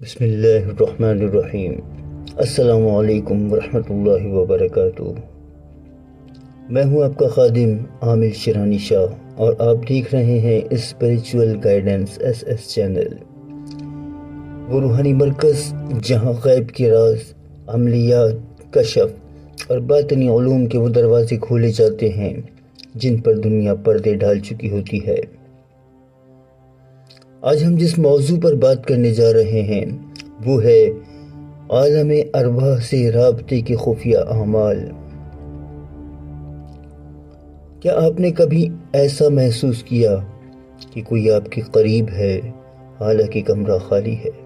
بسم اللہ الرحمن الرحیم۔ السلام علیکم ورحمۃ اللہ وبرکاتہ۔ میں ہوں آپ کا خادم عامر شیرانی شاہ اور آپ دیکھ رہے ہیں اسپریچول گائیڈنس ایس چینل، وہ روحانی مرکز جہاں غیب کے راز، عملیات، کشف اور باطنی علوم کے وہ دروازے کھولے جاتے ہیں جن پر دنیا پردے ڈال چکی ہوتی ہے۔ آج ہم جس موضوع پر بات کرنے جا رہے ہیں وہ ہے عالم ارواح سے رابطے کے خفیہ اعمال۔ کیا آپ نے کبھی ایسا محسوس کیا کہ کوئی آپ کے قریب ہے حالانکہ کمرہ خالی ہے؟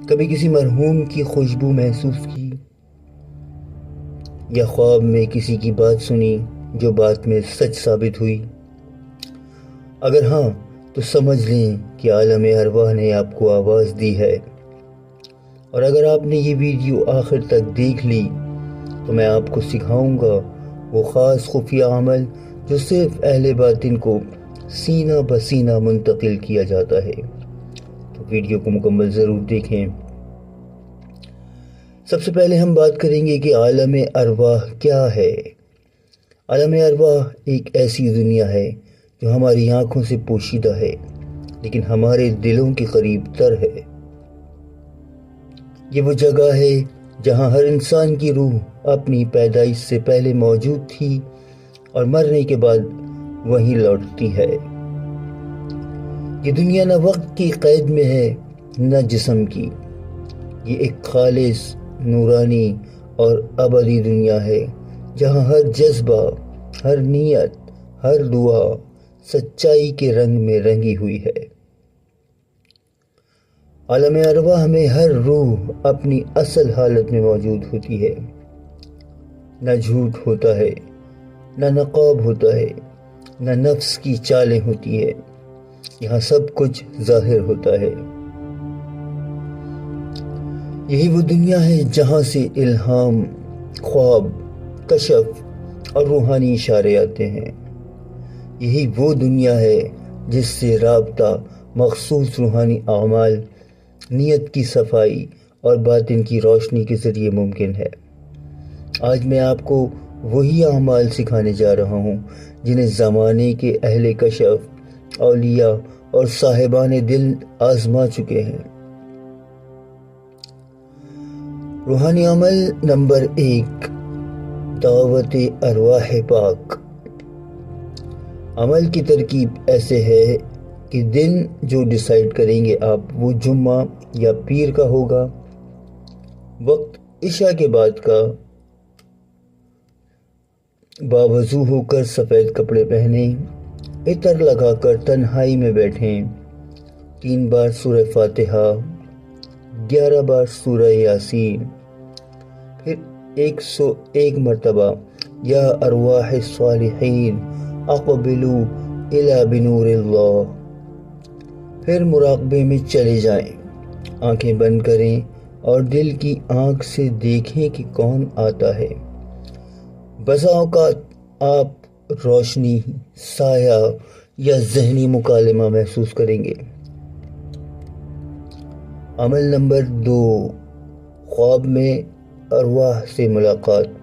کبھی کسی مرحوم کی خوشبو محسوس کی یا خواب میں کسی کی بات سنی جو بات میں سچ ثابت ہوئی؟ اگر ہاں تو سمجھ لیں کہ عالم ارواح نے آپ کو آواز دی ہے، اور اگر آپ نے یہ ویڈیو آخر تک دیکھ لی تو میں آپ کو سکھاؤں گا وہ خاص خفیہ عمل جو صرف اہل باطن کو سینہ بسینہ منتقل کیا جاتا ہے۔ تو ویڈیو کو مکمل ضرور دیکھیں۔ سب سے پہلے ہم بات کریں گے کہ عالم ارواح کیا ہے۔ عالم ارواح ایک ایسی دنیا ہے جو ہماری آنکھوں سے پوشیدہ ہے لیکن ہمارے دلوں کے قریب تر ہے۔ یہ وہ جگہ ہے جہاں ہر انسان کی روح اپنی پیدائش سے پہلے موجود تھی اور مرنے کے بعد وہیں لوٹتی ہے۔ یہ دنیا نہ وقت کی قید میں ہے نہ جسم کی، یہ ایک خالص، نورانی اور ابدی دنیا ہے جہاں ہر جذبہ، ہر نیت، ہر دعا سچائی کے رنگ میں رنگی ہوئی ہے۔ عالم ارواح میں ہر روح اپنی اصل حالت میں موجود ہوتی ہے۔ نہ جھوٹ ہوتا ہے، نہ نقاب ہوتا ہے، نہ نفس کی چالیں ہوتی ہے، یہاں سب کچھ ظاہر ہوتا ہے۔ یہی وہ دنیا ہے جہاں سے الہام، خواب، کشف اور روحانی اشارے آتے ہیں۔ یہی وہ دنیا ہے جس سے رابطہ مخصوص روحانی اعمال، نیت کی صفائی اور باطن کی روشنی کے ذریعے ممکن ہے۔ آج میں آپ کو وہی اعمال سکھانے جا رہا ہوں جنہیں زمانے کے اہل کشف، اولیاء اور صاحبان دل آزما چکے ہیں۔ روحانی عمل نمبر 1، دعوت ارواح پاک۔ عمل کی ترکیب ایسے ہے کہ دن جو ڈیسائیڈ کریں گے آپ وہ جمعہ یا پیر کا ہوگا، وقت عشاء کے بعد کا، باوضو ہو کر سفید کپڑے پہنیں، عطر لگا کر تنہائی میں بیٹھیں، 3 بار سورہ فاتحہ، 11 بار سورہ یاسین، پھر 101 مرتبہ یا ارواح الصالحین اقبلوا الی بنور اللہ، پھر مراقبے میں چلے جائیں، آنکھیں بند کریں اور دل کی آنکھ سے دیکھیں کہ کون آتا ہے۔ بسا اوقات آپ روشنی، سایہ یا ذہنی مکالمہ محسوس کریں گے۔ عمل نمبر 2، خواب میں ارواح سے ملاقات۔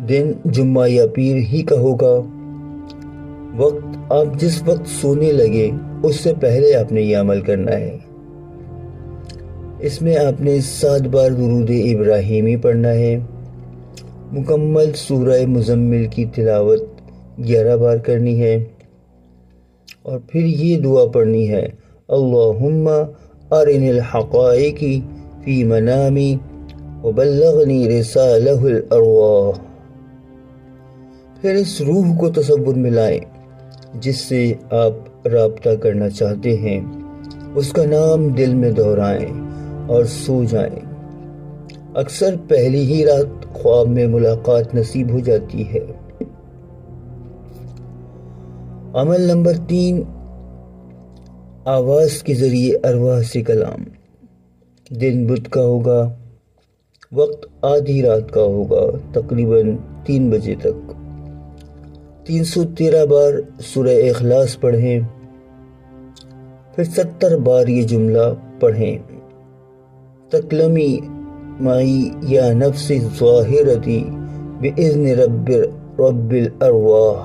دن جمعہ یا پیر ہی کا ہوگا، وقت آپ جس وقت سونے لگے اس سے پہلے آپ نے یہ عمل کرنا ہے۔ اس میں آپ نے 7 بار درود ابراہیمی پڑھنا ہے، مکمل سورہ مزمل کی تلاوت 11 بار کرنی ہے، اور پھر یہ دعا پڑھنی ہے، اللہم ارنی الحقائق فی منامی وبلغنی رسالہ الارواح۔ پھر اس روح کو تصور میں لائیں جس سے آپ رابطہ کرنا چاہتے ہیں، اس کا نام دل میں دہرائیں اور سو جائیں۔ اکثر پہلی ہی رات خواب میں ملاقات نصیب ہو جاتی ہے۔ عمل نمبر 3، آواز کے ذریعے ارواح سے کلام۔ دن بدھ کا ہوگا، وقت آدھی رات کا ہوگا، تقریباً 3 بجے تک۔ 313 بار سورہ اخلاص پڑھیں، پھر 70 بار یہ جملہ پڑھیں، تکلمی معی یا نفس ظاہرتی بإذن رب الارواح۔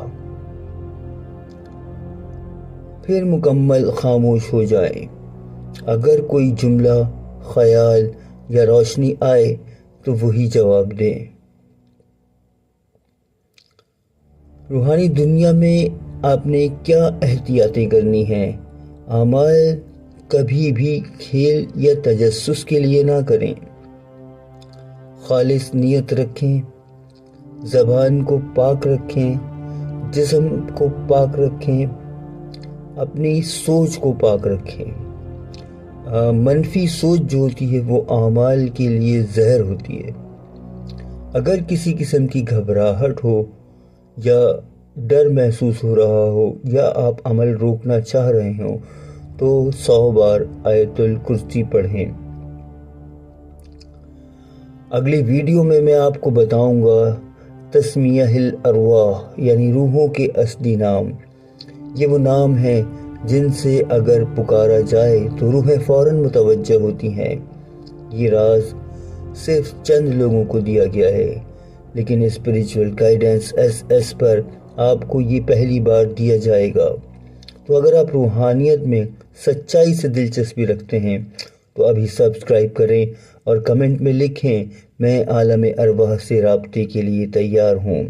پھر مکمل خاموش ہو جائیں۔ اگر کوئی جملہ، خیال یا روشنی آئے تو وہی جواب دیں۔ روحانی دنیا میں آپ نے کیا احتیاطیں کرنی ہیں؟ اعمال کبھی بھی کھیل یا تجسس کے لیے نہ کریں۔ خالص نیت رکھیں، زبان کو پاک رکھیں، جسم کو پاک رکھیں، اپنی سوچ کو پاک رکھیں۔ منفی سوچ جو ہوتی ہے وہ اعمال کے لیے زہر ہوتی ہے۔ اگر کسی قسم کی گھبراہٹ ہو یا ڈر محسوس ہو رہا ہو یا آپ عمل روکنا چاہ رہے ہوں تو 100 بار آیت الکرسی پڑھیں۔ اگلی ویڈیو میں آپ کو بتاؤں گا تسمیہ الارواح یعنی روحوں کے اصلی نام۔ یہ وہ نام ہیں جن سے اگر پکارا جائے تو روحیں فوراً متوجہ ہوتی ہیں۔ یہ راز صرف چند لوگوں کو دیا گیا ہے، لیکن اسپریچول گائیڈنس SS پر آپ کو یہ پہلی بار دیا جائے گا۔ تو اگر آپ روحانیت میں سچائی سے دلچسپی رکھتے ہیں تو ابھی سبسکرائب کریں اور کمنٹ میں لکھیں میں عالم ارواح سے رابطے کے لیے تیار ہوں۔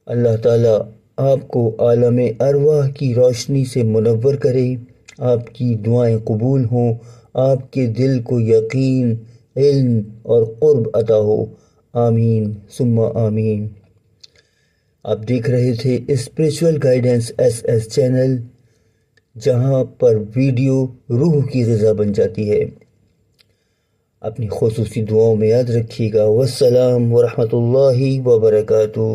اللہ تعالیٰ آپ کو عالم ارواح کی روشنی سے منور کرے، آپ کی دعائیں قبول ہوں، آپ کے دل کو یقین، علم اور قرب عطا ہو، آمین ثم آمین۔ آپ دیکھ رہے تھے اسپریچول گائیڈنس SS چینل، جہاں پر ویڈیو روح کی غذا بن جاتی ہے۔ اپنی خصوصی دعاؤں میں یاد رکھیے گا۔ والسلام ورحمۃ اللہ وبرکاتہ۔